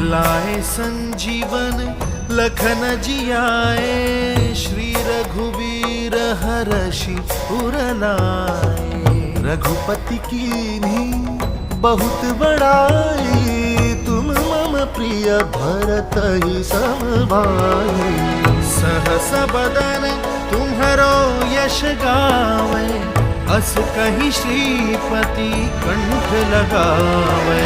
लाए संजीवन लखन जियाए, श्री रघुवीर हरषि उर लाए। रघुपति कीन्ही बहुत बड़ाई, तुम मम प्रिय भरत ही सम भाई। सहस बदन तुम्हरो यश गावे, अस कहि श्रीपति कंठ लगावे।